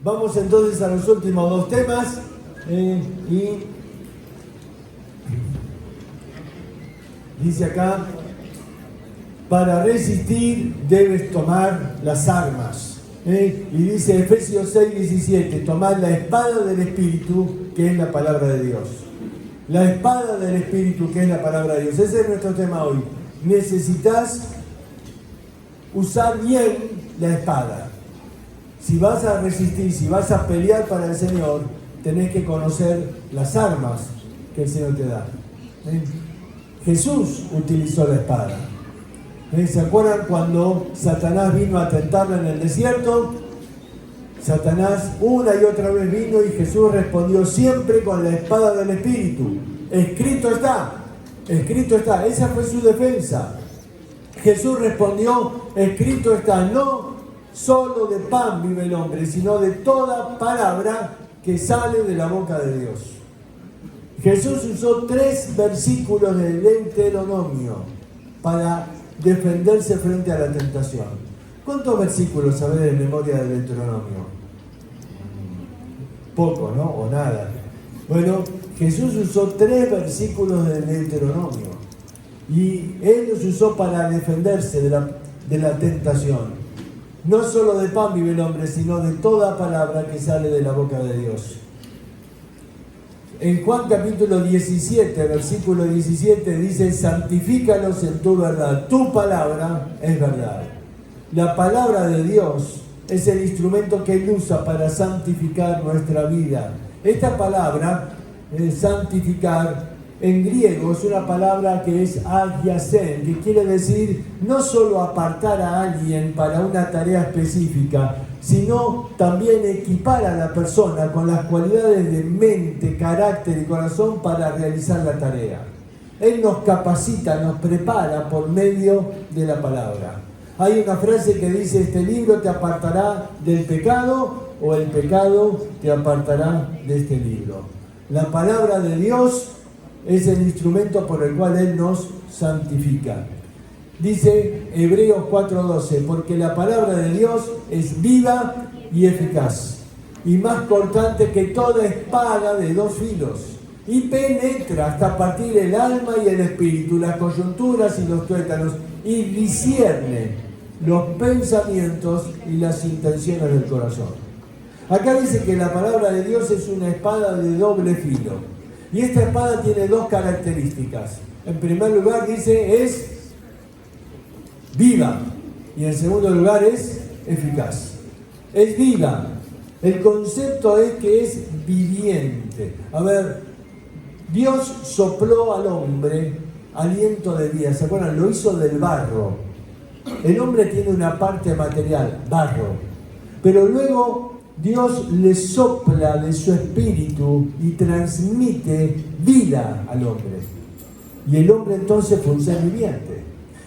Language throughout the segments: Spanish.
Vamos entonces a los últimos dos temas y dice acá, para resistir debes tomar las armas. Y dice Efesios 6:17, tomad la espada del Espíritu, que es la palabra de Dios. La espada del Espíritu, que es la palabra de Dios. Ese es nuestro tema hoy. Necesitas usar bien la espada. Si vas a resistir, si vas a pelear para el Señor, tenés que conocer las armas que el Señor te da. Jesús utilizó la espada. ¿Se acuerdan cuando Satanás vino a tentarlo en el desierto? Satanás una y otra vez vino y Jesús respondió siempre con la espada del Espíritu. Escrito está, escrito está. Esa fue su defensa. Jesús respondió, escrito está, no solo de pan vive el hombre, sino de toda palabra que sale de la boca de Dios. Jesús usó 3 versículos del Deuteronomio para defenderse frente a la tentación. ¿Cuántos versículos sabés de memoria del Deuteronomio? Poco, ¿no? O nada. Bueno, Jesús usó 3 versículos del Deuteronomio y Él los usó para defenderse de la tentación. No solo de pan vive el hombre, sino de toda palabra que sale de la boca de Dios. En Juan capítulo 17, versículo 17 dice, santifícalos en tu verdad, tu palabra es verdad. La palabra de Dios es el instrumento que Él usa para santificar nuestra vida. Esta palabra, santificar, en griego es una palabra que es agiasen, que quiere decir no solo apartar a alguien para una tarea específica, sino también equipar a la persona con las cualidades de mente, carácter y corazón para realizar la tarea. Él nos capacita, nos prepara por medio de la palabra. Hay una frase que dice, este libro te apartará del pecado o el pecado te apartará de este libro. La palabra de Dios es el instrumento por el cual Él nos santifica. Dice Hebreos 4:12, porque la palabra de Dios es viva y eficaz, y más cortante que toda espada de 2 filos, y penetra hasta partir el alma y el espíritu, las coyunturas y los tuétanos, y discierne los pensamientos y las intenciones del corazón. Acá dice que la palabra de Dios es una espada de doble filo. Y esta espada tiene 2 características. En primer lugar dice es viva y en segundo lugar es eficaz. Es viva. El concepto es que es viviente. A ver, Dios sopló al hombre aliento de vida. ¿Se acuerdan? Lo hizo del barro. El hombre tiene una parte material, barro. Pero luego Dios le sopla de su espíritu y transmite vida al hombre. Y el hombre entonces fue un ser viviente.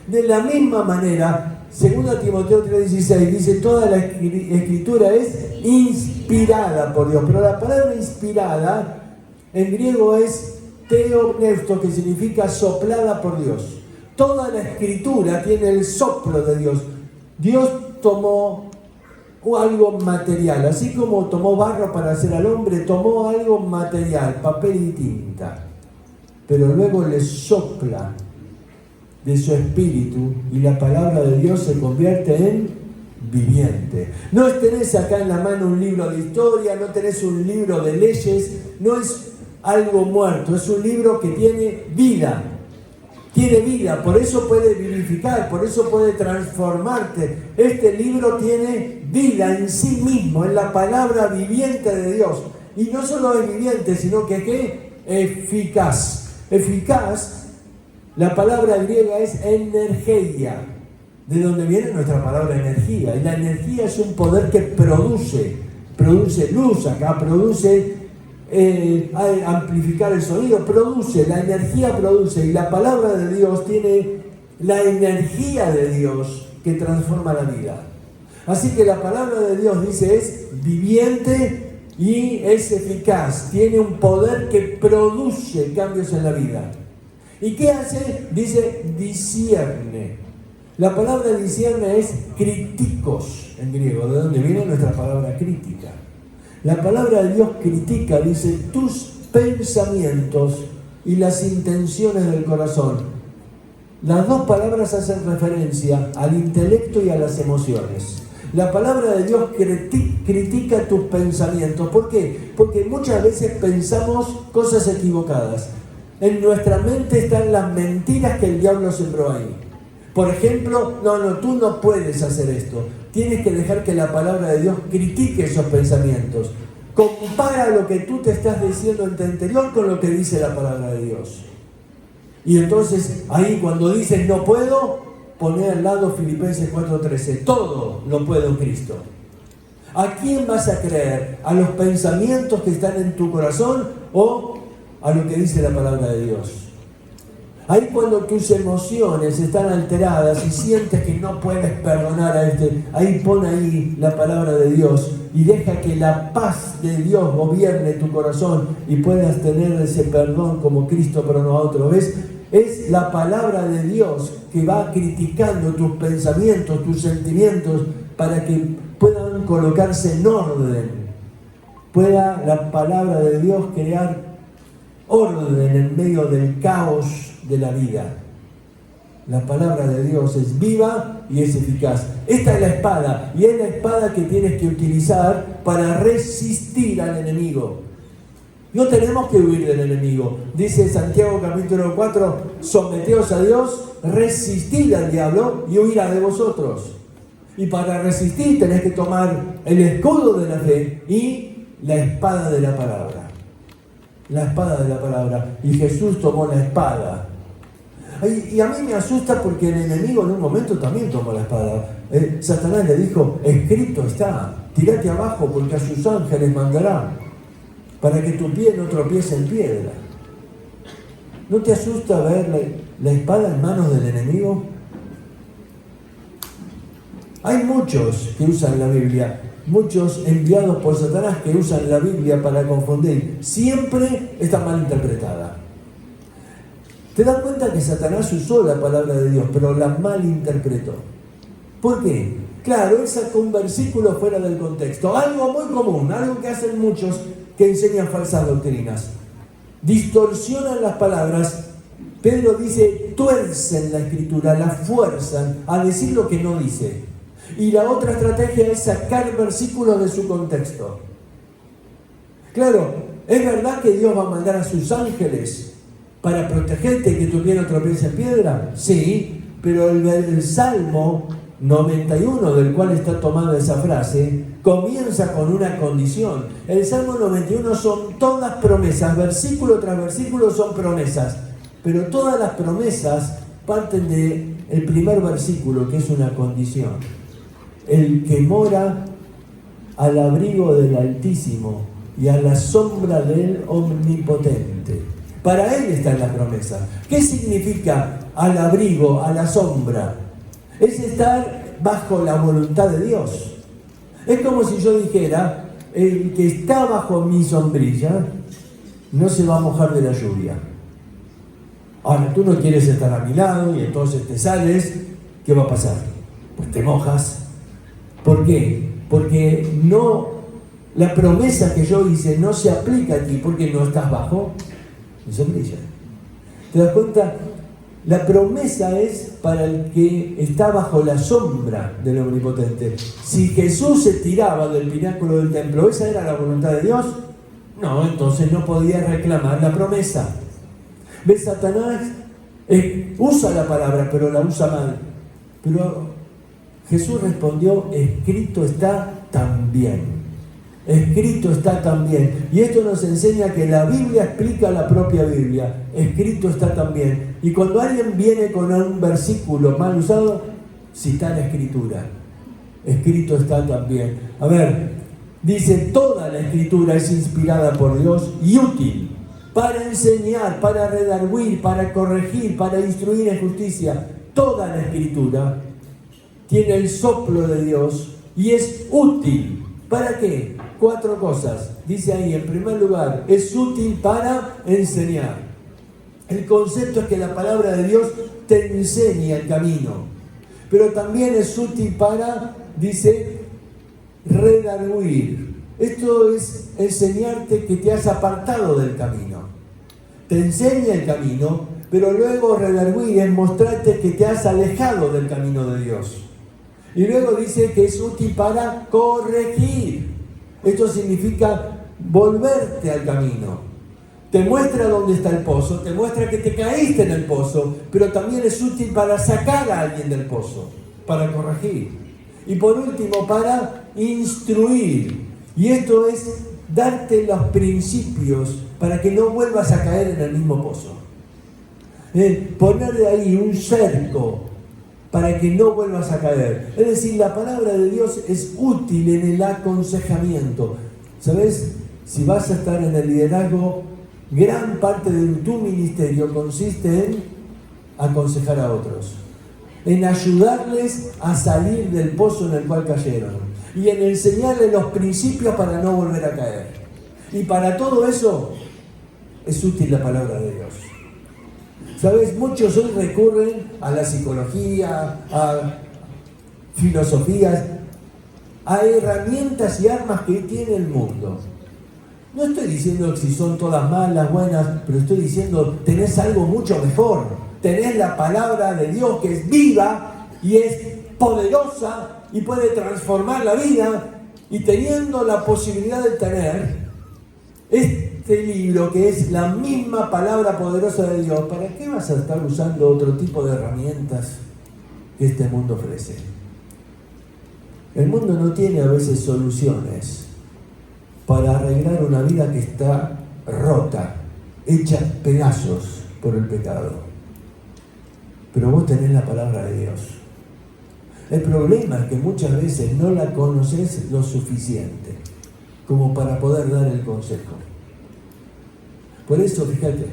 De la misma manera, 2 Timoteo 3:16 dice, toda la escritura es inspirada por Dios. Pero la palabra inspirada en griego es theopneustos, que significa soplada por Dios. Toda la escritura tiene el soplo de Dios. Dios tomó algo material, así como tomó barro para hacer al hombre, tomó algo material, papel y tinta, pero luego le sopla de su espíritu y la palabra de Dios se convierte en viviente. No tenés acá en la mano un libro de historia, no tenés un libro de leyes, no es algo muerto, es un libro que tiene vida. Tiene vida, por eso puede vivificar, por eso puede transformarte. Este libro tiene vida en sí mismo, es la palabra viviente de Dios. Y no solo es viviente, sino que ¿qué? Eficaz. Eficaz, la palabra griega es energía, de donde viene nuestra palabra energía. Y la energía es un poder que produce luz acá, produce amplificar el sonido, la energía produce, y la palabra de Dios tiene la energía de Dios que transforma la vida. Así que la palabra de Dios dice es viviente y es eficaz, tiene un poder que produce cambios en la vida. ¿Y qué hace? Dice discierne. La palabra discierne es críticos en griego, de donde viene nuestra palabra crítica. La palabra de Dios critica, dice, tus pensamientos y las intenciones del corazón. Las dos palabras hacen referencia al intelecto y a las emociones. La palabra de Dios critica tus pensamientos. ¿Por qué? Porque muchas veces pensamos cosas equivocadas. En nuestra mente están las mentiras que el diablo sembró ahí. Por ejemplo, tú no puedes hacer esto. Tienes que dejar que la palabra de Dios critique esos pensamientos. Compara lo que tú te estás diciendo en tu interior con lo que dice la palabra de Dios. Y entonces, ahí cuando dices no puedo, poné al lado Filipenses 4:13. Todo lo puedo en Cristo. ¿A quién vas a creer? ¿A los pensamientos que están en tu corazón o a lo que dice la palabra de Dios? Ahí cuando tus emociones están alteradas y sientes que no puedes perdonar a ahí pon ahí la palabra de Dios y deja que la paz de Dios gobierne tu corazón y puedas tener ese perdón como Cristo perdonó a otro. ¿Ves? Es la palabra de Dios que va criticando tus pensamientos, tus sentimientos, para que puedan colocarse en orden. Pueda la palabra de Dios crear orden en medio del caos de la vida. La palabra de Dios es viva y es eficaz. Esta es la espada, y es la espada que tienes que utilizar para resistir al enemigo. No tenemos que huir del enemigo. Dice Santiago capítulo 4, someteos a Dios, resistid al diablo y huirá de vosotros. Y para resistir tenés que tomar el escudo de la fe y la espada de la palabra. La espada de la palabra. Y Jesús tomó la espada. Y a mí me asusta porque el enemigo en un momento también tomó la espada. Satanás le dijo, escrito está, tirate abajo porque a sus ángeles mandará para que tu pie no tropiece en piedra. ¿No te asusta ver la espada en manos del enemigo? Hay muchos que usan la Biblia, muchos enviados por Satanás que usan la Biblia para confundir. Siempre está mal interpretada. ¿Te das cuenta que Satanás usó la palabra de Dios, pero la malinterpretó? ¿Por qué? Claro, él sacó un versículo fuera del contexto. Algo muy común, algo que hacen muchos que enseñan falsas doctrinas. Distorsionan las palabras. Pedro dice, tuercen la escritura, la fuerzan a decir lo que no dice. Y la otra estrategia es sacar versículos de su contexto. Claro, ¿es verdad que Dios va a mandar a sus ángeles para protegerte y que tu pie no tropiece en piedra? Sí, pero el Salmo 91, del cual está tomada esa frase, comienza con una condición. El Salmo 91 son todas promesas, versículo tras versículo son promesas, pero todas las promesas parten del primer versículo, que es una condición. El que mora al abrigo del Altísimo y a la sombra del Omnipotente. Para él está en la promesa. ¿Qué significa al abrigo, a la sombra? Es estar bajo la voluntad de Dios. Es como si yo dijera, el que está bajo mi sombrilla no se va a mojar de la lluvia. Ahora, tú no quieres estar a mi lado y entonces te sales, ¿qué va a pasar? Pues te mojas. ¿Por qué? Porque la promesa que yo hice no se aplica a ti porque no estás bajo mi sombrilla. ¿Te das cuenta? La promesa es para el que está bajo la sombra del Omnipotente. Si Jesús se tiraba del pináculo del templo, ¿esa era la voluntad de Dios? No, entonces no podía reclamar la promesa. ¿Ves? Satanás usa la palabra, pero la usa mal. Pero Jesús respondió, escrito está también. Escrito está también. Y esto nos enseña que la Biblia explica la propia Biblia. Escrito está también. Y cuando alguien viene con un versículo mal usado, cita la Escritura. Escrito está también. A ver, dice, toda la Escritura es inspirada por Dios y útil para enseñar, para redarguir, para corregir, para instruir en justicia. Toda la Escritura tiene el soplo de Dios y es útil. ¿Para qué? 4 cosas. Dice ahí, en primer lugar, es útil para enseñar. El concepto es que la palabra de Dios te enseña el camino. Pero también es útil para, dice, redarguir. Esto es enseñarte que te has apartado del camino. Te enseña el camino, pero luego redarguir es mostrarte que te has alejado del camino de Dios. Y luego dice que es útil para corregir. Esto significa volverte al camino. Te muestra dónde está el pozo, te muestra que te caíste en el pozo, pero también es útil para sacar a alguien del pozo, para corregir. Y por último, para instruir. Y esto es darte los principios para que no vuelvas a caer en el mismo pozo. Ponerle ahí un cerco para que no vuelvas a caer. Es decir, la palabra de Dios es útil en el aconsejamiento. ¿Sabes? Si vas a estar en el liderazgo, gran parte de tu ministerio consiste en aconsejar a otros, en ayudarles a salir del pozo en el cual cayeron y en enseñarles los principios para no volver a caer. Y para todo eso es útil la palabra de Dios. ¿Sabes? Muchos hoy recurren a la psicología, a filosofías, a herramientas y armas que tiene el mundo. No estoy diciendo que si son todas malas, buenas, pero estoy diciendo tenés algo mucho mejor. Tenés la palabra de Dios que es viva y es poderosa y puede transformar la vida. Y teniendo la posibilidad de tener este libro que es la misma palabra poderosa de Dios, ¿para qué vas a estar usando otro tipo de herramientas que este mundo ofrece? El mundo no tiene a veces soluciones para arreglar una vida que está rota, hecha pedazos por el pecado. Pero vos tenés la palabra de Dios. El problema es que muchas veces no la conoces lo suficiente como para poder dar el consejo. Por eso, fíjate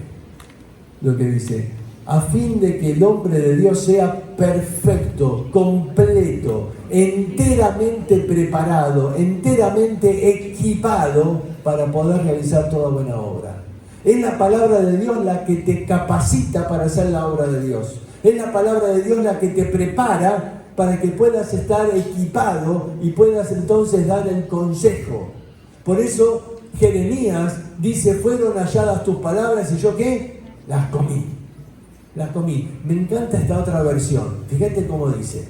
lo que dice: a fin de que el hombre de Dios sea perfecto, completo, enteramente preparado, enteramente equipado para poder realizar toda buena obra. Es la palabra de Dios la que te capacita para hacer la obra de Dios. Es la palabra de Dios la que te prepara para que puedas estar equipado y puedas entonces dar el consejo. Por eso Jeremías dice: fueron halladas tus palabras y yo ¿qué? Las comí. Las comí. Me encanta esta otra versión. Fíjate cómo dice.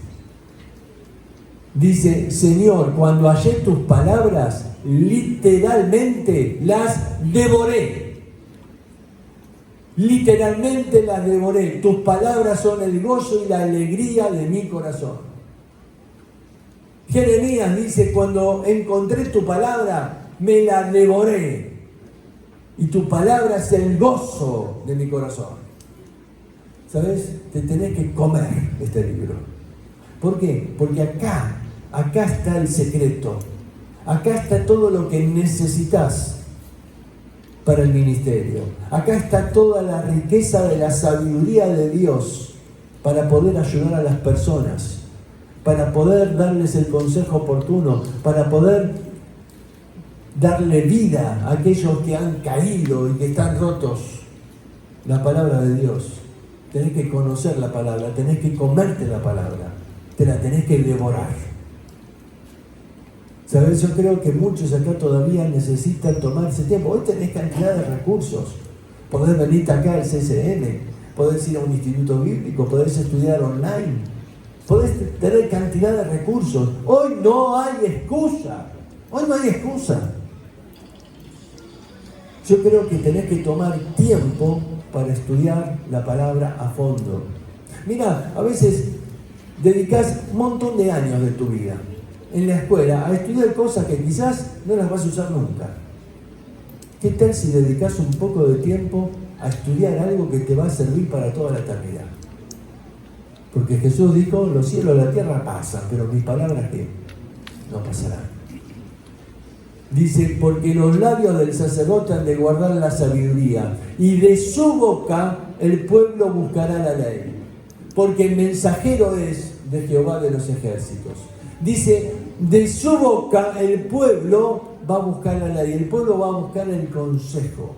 Dice: Señor, cuando hallé tus palabras, literalmente las devoré. Literalmente las devoré. Tus palabras son el gozo y la alegría de mi corazón. Jeremías dice: cuando encontré tu palabra, me la devoré. Y tu palabra es el gozo de mi corazón. ¿Sabes? Te tenés que comer este libro. ¿Por qué? Porque acá está el secreto. Acá está todo lo que necesitas para el ministerio. Acá está toda la riqueza de la sabiduría de Dios para poder ayudar a las personas, para poder darles el consejo oportuno, para poder darle vida a aquellos que han caído y que están rotos. La palabra de Dios. Tenés que conocer la palabra, tenés que comerte la palabra, te la tenés que devorar. ¿Sabes? Yo creo que muchos acá todavía necesitan tomarse tiempo. Hoy tenés cantidad de recursos. Podés venirte acá al CCM, podés ir a un instituto bíblico, podés estudiar online, podés tener cantidad de recursos. Hoy no hay excusa. Hoy no hay excusa. Yo creo que tenés que tomar tiempo para estudiar la palabra a fondo. Mira, a veces dedicás un montón de años de tu vida en la escuela a estudiar cosas que quizás no las vas a usar nunca. ¿Qué tal si dedicás un poco de tiempo a estudiar algo que te va a servir para toda la eternidad? Porque Jesús dijo: los cielos y la tierra pasan, pero mis palabras ¿qué? No pasarán. Dice: porque los labios del sacerdote han de guardar la sabiduría, y de su boca el pueblo buscará la ley, porque el mensajero es de Jehová de los ejércitos. Dice: de su boca el pueblo va a buscar la ley, el pueblo va a buscar el consejo.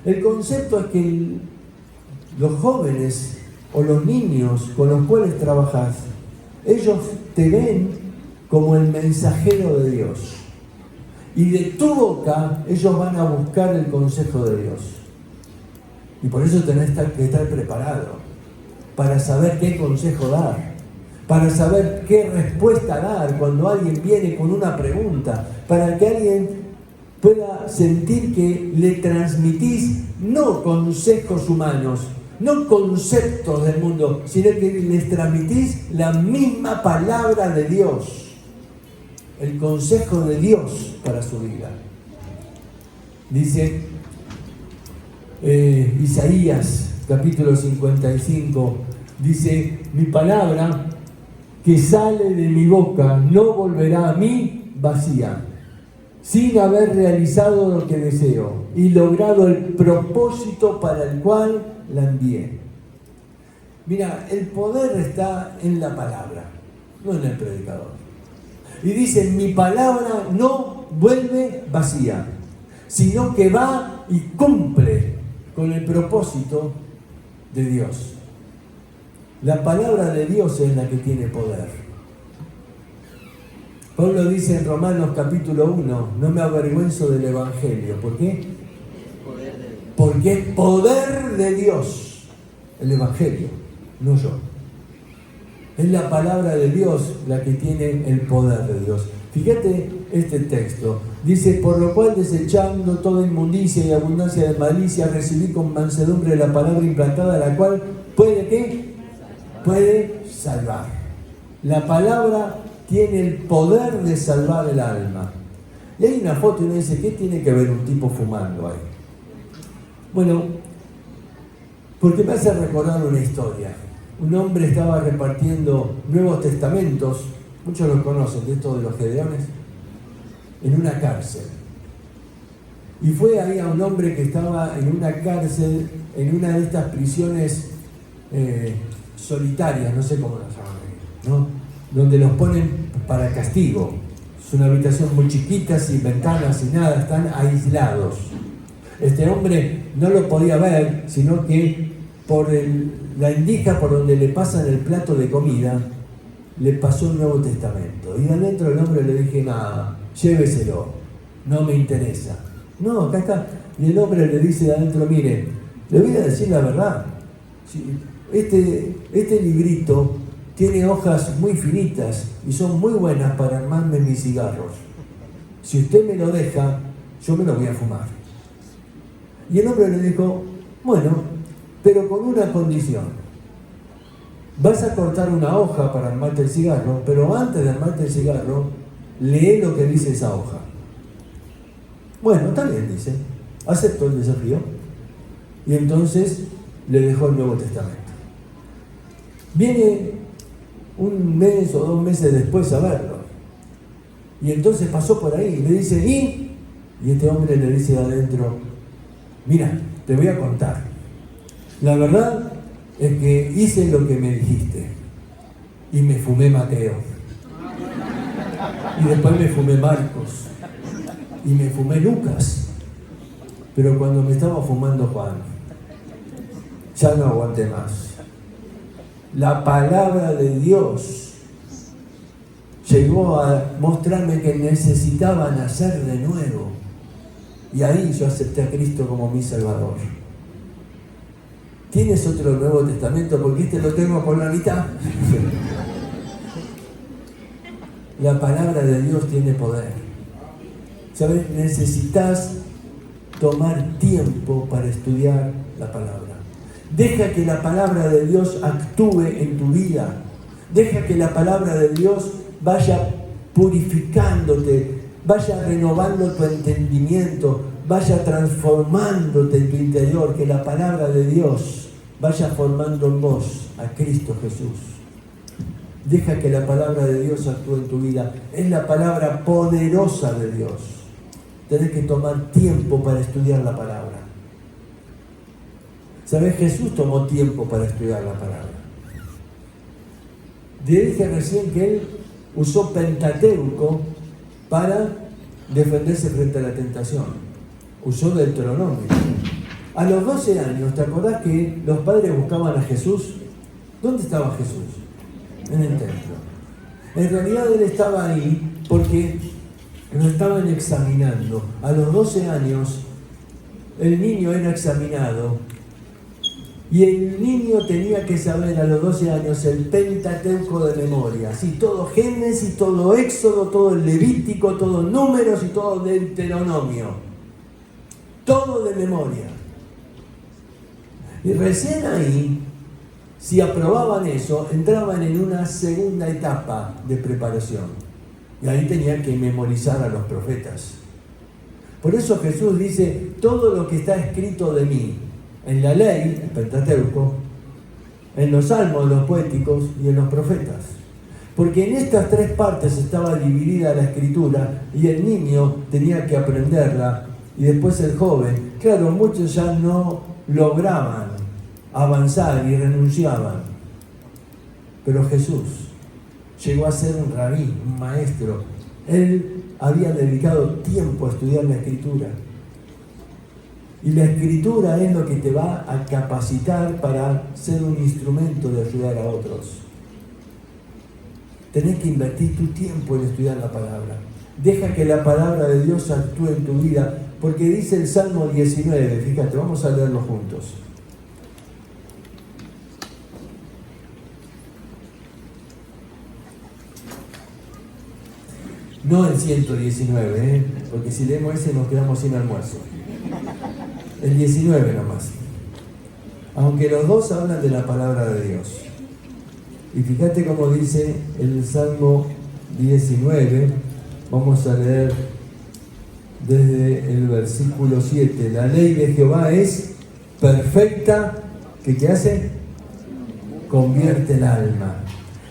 El concepto es que los jóvenes o los niños con los cuales trabajas, ellos te ven como el mensajero de Dios. Y de tu boca ellos van a buscar el consejo de Dios. Y por eso tenés que estar preparado para saber qué consejo dar, para saber qué respuesta dar cuando alguien viene con una pregunta, para que alguien pueda sentir que le transmitís no consejos humanos, no conceptos del mundo, sino que les transmitís la misma palabra de Dios, el consejo de Dios para su vida. Dice Isaías capítulo 55, dice: mi palabra que sale de mi boca no volverá a mí vacía, sin haber realizado lo que deseo y logrado el propósito para el cual la envié. Mira, el poder está en la palabra, no en el predicador. Y dice: mi palabra no vuelve vacía, sino que va y cumple con el propósito de Dios. La palabra de Dios es la que tiene poder. Pablo dice en Romanos capítulo 1, no me avergüenzo del Evangelio. ¿Por qué? Porque es poder de Dios. El Evangelio, no yo. Es la palabra de Dios la que tiene el poder de Dios. Fíjate este texto. Dice: por lo cual, desechando toda inmundicia y abundancia de malicia, recibí con mansedumbre la palabra implantada, la cual puede, ¿qué? Puede salvar. La palabra tiene el poder de salvar el alma. Y hay una foto y uno dice: ¿qué tiene que ver un tipo fumando ahí? Bueno, porque me hace recordar una historia. Un hombre estaba repartiendo Nuevos Testamentos, muchos lo conocen, de estos de los Gedeones, en una cárcel. Y fue ahí a un hombre que estaba en una cárcel, en una de estas prisiones solitarias, no sé cómo las llaman, ¿no? Donde los ponen para castigo. Es una habitación muy chiquita, sin ventanas, sin nada, están aislados. Este hombre no lo podía ver, sino que por la indija por donde le pasan el plato de comida, le pasó el Nuevo Testamento. Y adentro el hombre le dije: nada, lléveselo, no me interesa. No, acá está. Y el hombre le dice de adentro: mire, le voy a decir la verdad. Este librito tiene hojas muy finitas y son muy buenas para armarme mis cigarros. Si usted me lo deja, yo me lo voy a fumar. Y el hombre le dijo: bueno, pero con una condición. Vas a cortar una hoja para armarte el cigarro, pero antes de armarte el cigarro, lee lo que dice esa hoja. Bueno, está bien, dice. Aceptó el desafío. Y entonces le dejó el Nuevo Testamento. Viene un mes o 2 meses después a verlo. Y entonces pasó por ahí y le dice: ¿y? Y este hombre le dice de adentro: mira, te voy a contar. La verdad es que hice lo que me dijiste y me fumé Mateo. Y después me fumé Marcos. Y me fumé Lucas. Pero cuando me estaba fumando Juan, ya no aguanté más. La palabra de Dios llegó a mostrarme que necesitaba nacer de nuevo. Y ahí yo acepté a Cristo como mi Salvador. ¿Tienes otro Nuevo Testamento? Porque este lo tengo por la mitad. La palabra de Dios tiene poder. ¿Sabes? Necesitas tomar tiempo para estudiar la palabra. Deja que la palabra de Dios actúe en tu vida. Deja que la palabra de Dios vaya purificándote, vaya renovando tu entendimiento, vaya transformándote en tu interior, que la palabra de Dios vaya formando en vos a Cristo Jesús. Deja que la palabra de Dios actúe en tu vida. Es la palabra poderosa de Dios. Tenés que tomar tiempo para estudiar la palabra. ¿Sabes? Jesús tomó tiempo para estudiar la palabra. Dije recién que él usó Pentateuco para defenderse frente a la tentación. Usó Deuteronomio. A los 12 años, ¿te acordás que los padres buscaban a Jesús? ¿Dónde estaba Jesús? En el templo. En realidad él estaba ahí porque Lo estaban examinando. A los 12 años, el niño era examinado. Y el niño tenía que saber a los 12 años el Pentateuco de memoria. Sí, todo Génesis, todo Éxodo, todo el Levítico, todo Números y todo Deuteronomio. Todo de memoria. Y recién ahí, si aprobaban eso, entraban en una segunda etapa de preparación. Y ahí tenían que memorizar a los profetas. Por eso Jesús dice, todo lo que está escrito de mí, en la ley, el Pentateuco, en los salmos, los poéticos y en los profetas. Porque en estas tres partes estaba dividida la escritura y el niño tenía que aprenderla y después el joven. Claro, muchos ya no lograban avanzar y renunciaban. Pero Jesús llegó a ser un rabí, un maestro. Él había dedicado tiempo a estudiar la escritura. Y la escritura es lo que te va a capacitar para ser un instrumento de ayudar a otros. Tenés que invertir tu tiempo en estudiar la palabra. Deja que la palabra de Dios actúe en tu vida, porque dice el Salmo 19, fíjate, vamos a leerlo juntos. No el 119, porque si leemos ese nos quedamos sin almuerzo. El 19 nomás. Aunque los dos hablan de la palabra de Dios. Y fíjate cómo dice el Salmo 19, vamos a leer desde el versículo 7. La ley de Jehová es perfecta, que ¿qué hace? Convierte el alma.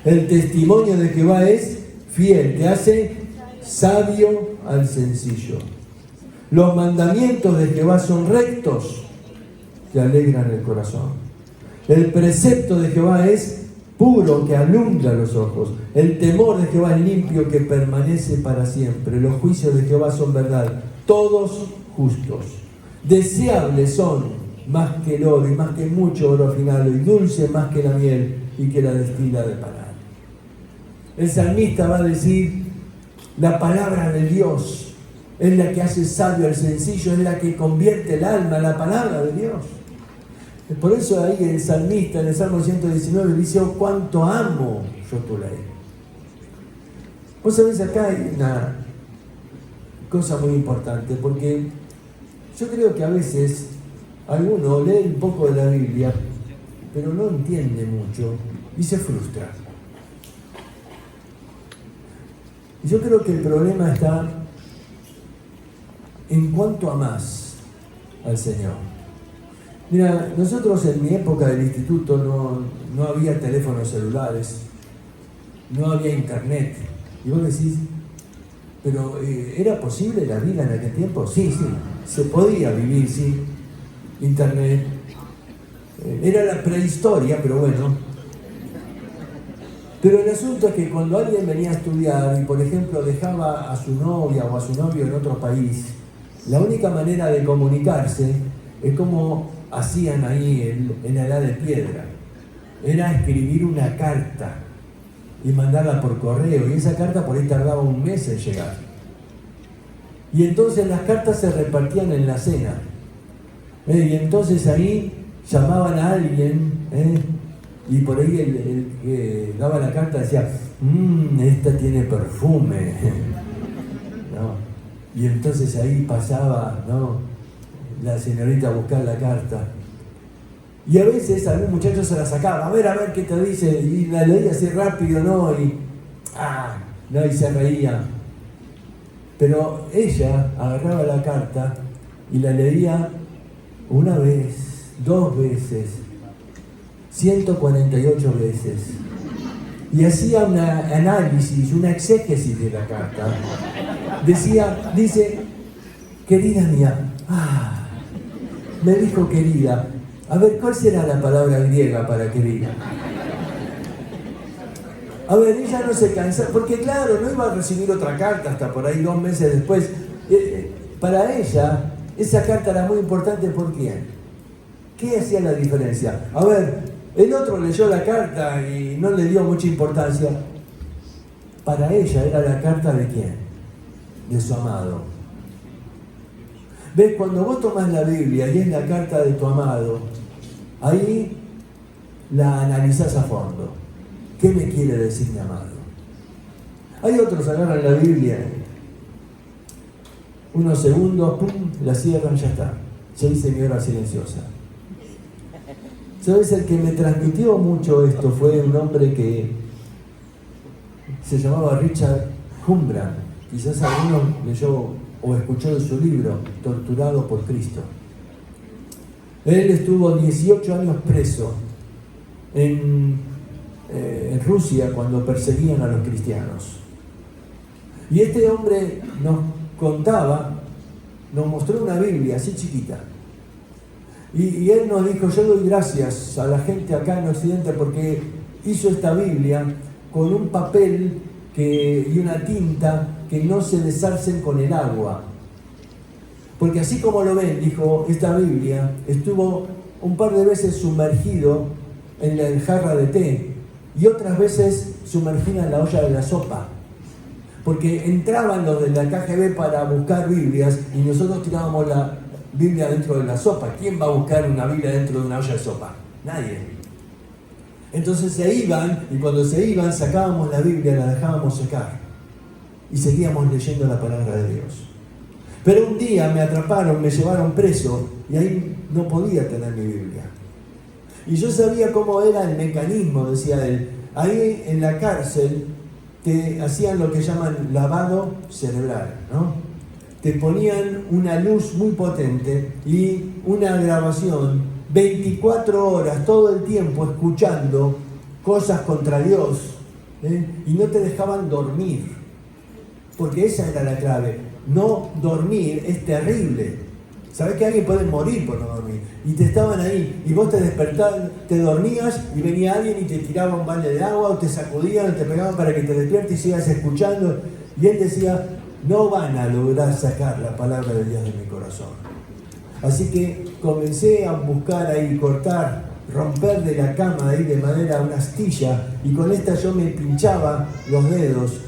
El testimonio de Jehová es fiel, que hace sabio al sencillo. Los mandamientos de Jehová son rectos, que alegran el corazón. El precepto de Jehová es puro, que alumbra los ojos. El temor de Jehová es limpio, que permanece para siempre. Los juicios de Jehová son verdad, todos justos. Deseables son más que el oro y más que mucho oro afinado, y dulce más que la miel y que la destila de panal. El salmista va a decir, la palabra de Dios es la que hace sabio al sencillo, es la que convierte el alma, la palabra de Dios. Por eso ahí el salmista en el Salmo 119 dice, oh, cuánto amo yo tu ley. Vos sabés, acá hay una cosa muy importante, porque yo creo que a veces alguno lee un poco de la Biblia, pero no entiende mucho y se frustra. Y yo creo que el problema está en cuanto amás al Señor. Mira, nosotros en mi época del instituto no había teléfonos celulares, no había internet. Y vos decís, pero ¿era posible la vida en aquel tiempo? Sí, se podía vivir sin internet. Era la prehistoria, pero bueno. Pero el asunto es que cuando alguien venía a estudiar y, por ejemplo, dejaba a su novia o a su novio en otro país, la única manera de comunicarse es como hacían ahí en la edad de piedra. Era escribir una carta y mandarla por correo. Y esa carta por ahí tardaba un mes en llegar. Y entonces las cartas se repartían en la cena. Y entonces ahí llamaban a alguien, y por ahí el que daba la carta decía, esta tiene perfume. ¿No? Y entonces ahí pasaba, ¿no?, la señorita a buscar la carta. Y a veces algún muchacho se la sacaba, a ver qué te dice, y la leía así rápido, ¿no? Y se reía. Pero ella agarraba la carta y la leía una vez, 2 veces, 148 veces. Y hacía un análisis, una exégesis de la carta. Dice, querida mía, me dijo querida. A ver, ¿cuál será la palabra griega para querida? A ver, ella no se cansa, porque claro, no iba a recibir otra carta hasta por ahí 2 meses después. Para ella, esa carta era muy importante. ¿Por quién? ¿Qué hacía la diferencia? A ver, el otro leyó la carta y no le dio mucha importancia. Para ella era la carta de quién? de su amado. ¿Ves? Cuando vos tomás la Biblia y es la carta de tu amado, ahí la analizás a fondo. ¿Qué me quiere decir mi amado? Hay otros que agarran la Biblia, unos segundos, pum, la cierran, ya está. Ya hice mi hora silenciosa. ¿Sabes? El que me transmitió mucho esto fue un hombre que se llamaba Richard Humbran. Quizás alguno leyó o escuchó de su libro, Torturado por Cristo. Él estuvo 18 años preso en Rusia cuando perseguían a los cristianos. Y este hombre nos contaba, nos mostró una Biblia así chiquita. Y él nos dijo, yo doy gracias a la gente acá en Occidente porque hizo esta Biblia con un papel y una tinta que no se desharcen con el agua. Porque así como lo ven, dijo, esta Biblia estuvo un par de veces sumergido en la jarra de té y otras veces sumergida en la olla de la sopa. Porque entraban los de la KGB para buscar Biblias y nosotros tirábamos la Biblia dentro de la sopa. ¿Quién va a buscar una Biblia dentro de una olla de sopa? Nadie. Entonces se iban y cuando se iban sacábamos la Biblia, la dejábamos secar y seguíamos leyendo la palabra de Dios. Pero un día me atraparon, me llevaron preso y ahí no podía tener mi Biblia. Y yo sabía cómo era el mecanismo, decía él. Ahí en la cárcel te hacían lo que llaman lavado cerebral, ¿no? Te ponían una luz muy potente y una grabación 24 horas, todo el tiempo escuchando cosas contra Dios, y no te dejaban dormir, porque esa era la clave. No dormir es terrible. ¿Sabés que alguien puede morir por no dormir? Y te estaban ahí, y vos te despertabas, te dormías, y venía alguien y te tiraba un balde de agua, o te sacudían, o te pegaban para que te despiertes y sigas escuchando. Y él decía, no van a lograr sacar la palabra de Dios de mi corazón. Así que comencé a buscar ahí, cortar, romper de la cama ahí de madera una astilla, y con esta yo me pinchaba los dedos,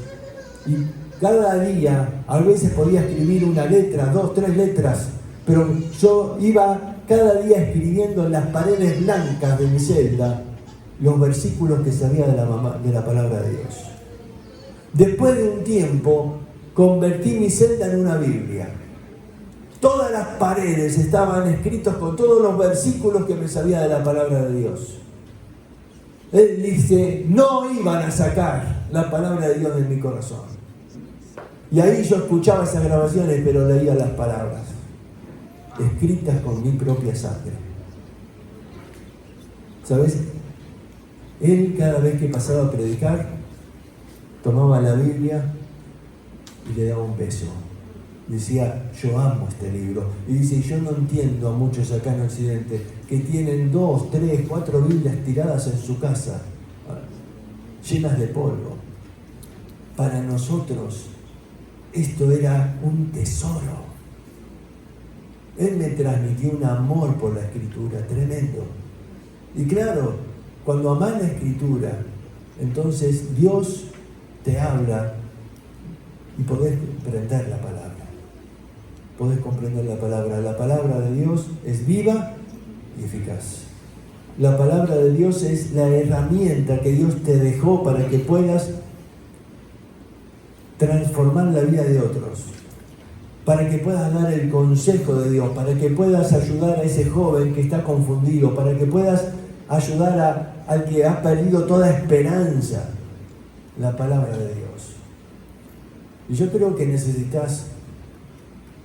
y cada día, a veces podía escribir una letra, 2, 3 letras, pero yo iba cada día escribiendo en las paredes blancas de mi celda los versículos que sabía de la palabra de Dios. Después de un tiempo, convertí mi celda en una Biblia. Todas las paredes estaban escritos con todos los versículos que me sabía de la palabra de Dios. Él dice, no iban a sacar la palabra de Dios de mi corazón. Y ahí yo escuchaba esas grabaciones, pero leía las palabras, escritas con mi propia sangre. ¿Sabes? Él cada vez que pasaba a predicar, tomaba la Biblia y le daba un beso. Decía, yo amo este libro. Y dice, yo no entiendo a muchos acá en Occidente que tienen 2, 3, 4 Biblias tiradas en su casa, llenas de polvo. Para nosotros, esto era un tesoro. Él me transmitió un amor por la Escritura tremendo. Y claro, cuando amás la Escritura, entonces Dios te habla y podés comprender la palabra. Podés comprender la palabra. La palabra de Dios es viva y eficaz. La palabra de Dios es la herramienta que Dios te dejó para que puedas transformar la vida de otros, para que puedas dar el consejo de Dios, para que puedas ayudar a ese joven que está confundido, para que puedas ayudar al que ha perdido toda esperanza. La palabra de Dios. Y yo creo que necesitas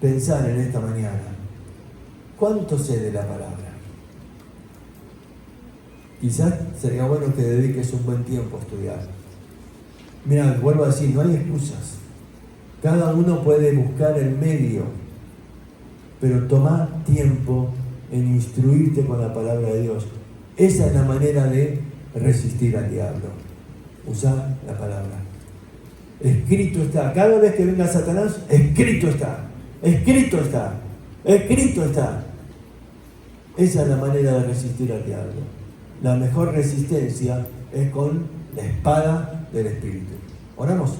pensar en esta mañana, ¿cuánto sé de la palabra? Quizás sería bueno que dediques un buen tiempo a estudiar. Mira, vuelvo a decir, no hay excusas. Cada uno puede buscar el medio, pero toma tiempo en instruirte con la palabra de Dios. Esa es la manera de resistir al diablo. Usa la palabra. Escrito está. Cada vez que venga Satanás, escrito está. Escrito está. Escrito está. Esa es la manera de resistir al diablo. La mejor resistencia es con la espada del Espíritu. Oramos.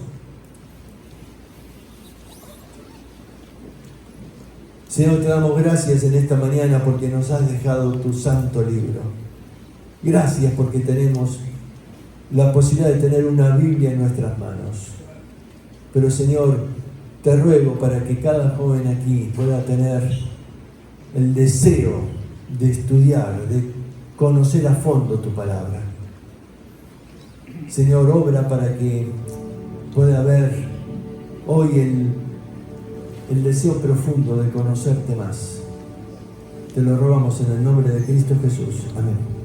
Señor, te damos gracias en esta mañana porque nos has dejado tu santo libro. Gracias porque tenemos la posibilidad de tener una Biblia en nuestras manos. Pero Señor, te ruego para que cada joven aquí pueda tener el deseo de estudiar, de conocer a fondo tu palabra. Señor, obra para que pueda haber hoy el deseo profundo de conocerte más. Te lo rogamos en el nombre de Cristo Jesús. Amén.